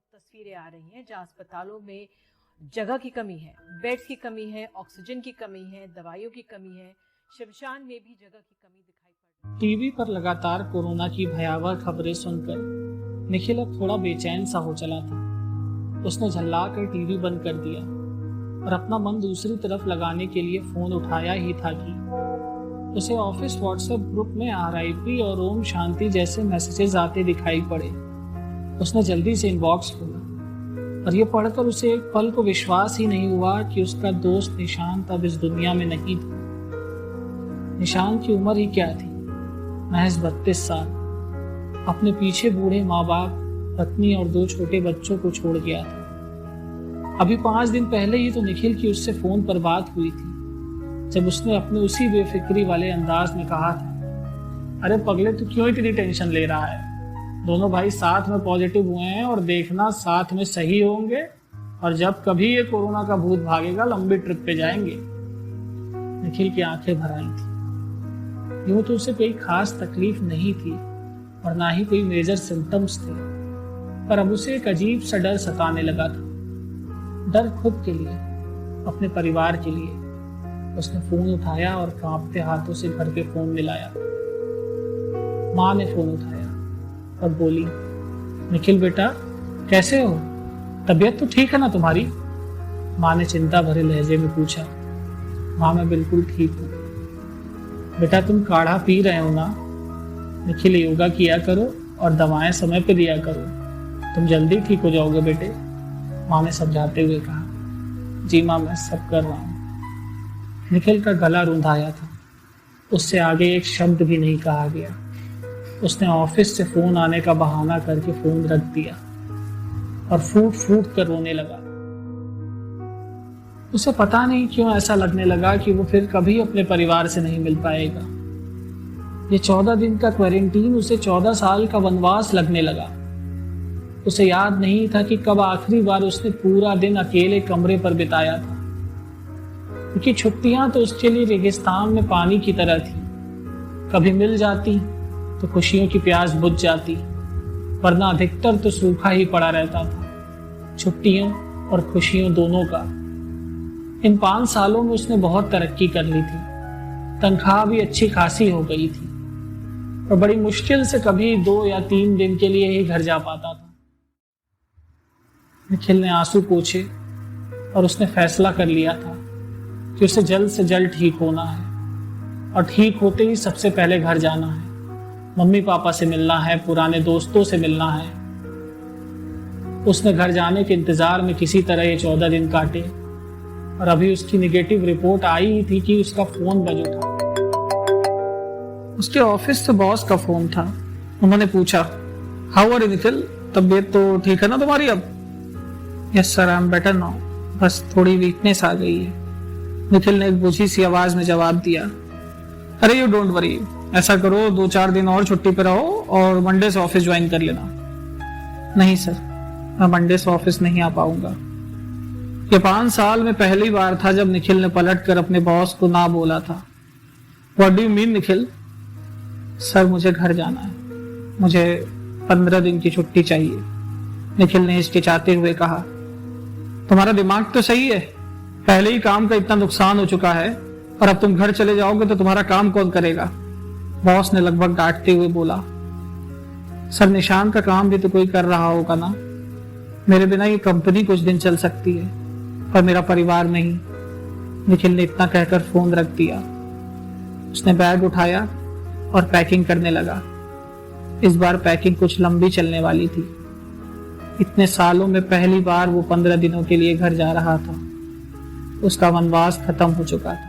तस्वीरें आ रही हैं जहां अस्पतालों में जगह की कमी है, बेड्स की कमी है, ऑक्सीजन की कमी है, दवाइयों की कमी है, शमशान में भी जगह की कमी दिखाई पड़ रही है। टीवी पर लगातार कोरोना की भयावह खबरें सुनकर निखिल अब थोड़ा बेचैन सा हो चला था। उसने झल्लाकर टीवी बंद कर दिया और अपना मन दूसरी तरफ लगाने के लिए फोन उठाया ही था कि उसे ऑफिस व्हाट्सएप ग्रुप में RIP और ओम शांति जैसे मैसेजेस आते दिखाई पड़े। उसने जल्दी से इनबॉक्स खोला और ये पढ़कर उसे एक पल को विश्वास ही नहीं हुआ कि उसका दोस्त निशांत अब इस दुनिया में नहीं था। निशांत की उम्र ही क्या थी, महज 32 साल। अपने पीछे बूढ़े माँ बाप, पत्नी और 2 छोटे बच्चों को छोड़ गया था। अभी 5 दिन पहले ही तो निखिल की उससे फोन पर बात हुई थी, जब उसने अपने उसी बेफिक्री वाले अंदाज में कहा था, अरे पगले तू क्यों इतनी टेंशन ले रहा है, दोनों भाई साथ में पॉजिटिव हुए हैं और देखना साथ में सही होंगे, और जब कभी ये कोरोना का भूत भागेगा लंबी ट्रिप पे जाएंगे। निखिल की आंखें भर आई थी। यूं तो उसे कोई खास तकलीफ नहीं थी और ना ही कोई मेजर सिम्टम्स थे, पर अब उसे एक अजीब सा डर सताने लगा था। डर खुद के लिए, अपने परिवार के लिए। उसने फोन उठाया और कांपते हाथों से घर के फोन मिलाया। माँ ने फोन उठाया और बोली, निखिल बेटा कैसे हो, तबीयत तो ठीक है ना तुम्हारी? माँ ने चिंता भरे लहजे में पूछा। माँ मैं बिल्कुल ठीक हूँ। बेटा तुम काढ़ा पी रहे हो ना? निखिल योगा किया करो और दवाएं समय पे दिया करो, तुम जल्दी ठीक हो जाओगे बेटे, माँ ने समझाते हुए कहा। जी माँ मैं सब कर रहा हूँ। निखिल का गला रुंधाया था, उससे आगे एक शब्द भी नहीं कहा गया। उसने ऑफिस से फोन आने का बहाना करके फोन रख दिया और फूट फूट कर रोने लगा। उसे पता नहीं क्यों ऐसा लगने लगा कि वो फिर कभी अपने परिवार से नहीं मिल पाएगा। ये 14 दिन का क्वारंटीन उसे 14 साल का वनवास लगने लगा। उसे याद नहीं था कि कब आखिरी बार उसने पूरा दिन अकेले कमरे पर बिताया था, क्योंकि छुट्टियां तो उसके लिए रेगिस्तान में पानी की तरह थी। कभी मिल जाती तो खुशियों की प्यास बुझ जाती, वरना अधिकतर तो सूखा ही पड़ा रहता था, छुट्टियों और खुशियों दोनों का। इन 5 सालों में उसने बहुत तरक्की कर ली थी, तनख्वाह भी अच्छी खासी हो गई थी और बड़ी मुश्किल से कभी 2 या 3 दिन के लिए ही घर जा पाता था। निखिल ने आंसू पोंछे और उसने फैसला कर लिया था कि उसे जल्द से जल्द ठीक होना है और ठीक होते ही सबसे पहले घर जाना है, मम्मी पापा से मिलना है, पुराने दोस्तों से मिलना है। उसने घर जाने के इंतजार में किसी तरह ये 14 दिन काटे और अभी उसकी नेगेटिव रिपोर्ट आई ही थी कि उसका फोन बज उठा। उसके ऑफिस से बॉस का फोन था। उन्होंने पूछा, हाउ आर यू निखिल, तबीयत तो ठीक है ना तुम्हारी अब? Yes sir I am better now, बस थोड़ी वीकनेस आ गई है, निखिल ने एक बुझी सी आवाज में जवाब दिया। अरे यू डोंट वरी, ऐसा करो 2-4 दिन और छुट्टी पे रहो और मंडे से ऑफिस ज्वाइन कर लेना। नहीं सर, मैं मंडे से ऑफिस नहीं आ पाऊंगा। ये 5 साल में पहली बार था जब निखिल ने पलट कर अपने बॉस को ना बोला था। What do you mean Nikhil? Sir मुझे घर जाना है, मुझे 15 दिन की छुट्टी चाहिए, निखिल ने हिचकिचाते हुए कहा। तुम्हारा दिमाग तो सही है, पहले ही काम का इतना नुकसान हो चुका है और अब तुम घर चले जाओगे तो तुम्हारा काम कौन करेगा? बॉस ने लगभग डांटते हुए बोला। सर निशान का काम भी तो कोई कर रहा होगा ना, मेरे बिना ये कंपनी कुछ दिन चल सकती है पर मेरा परिवार नहीं। निखिल ने इतना कहकर फोन रख दिया। उसने बैग उठाया और पैकिंग करने लगा। इस बार पैकिंग कुछ लंबी चलने वाली थी। इतने सालों में पहली बार वो 15 दिनों के लिए घर जा रहा था। उसका वनवास खत्म हो चुका था।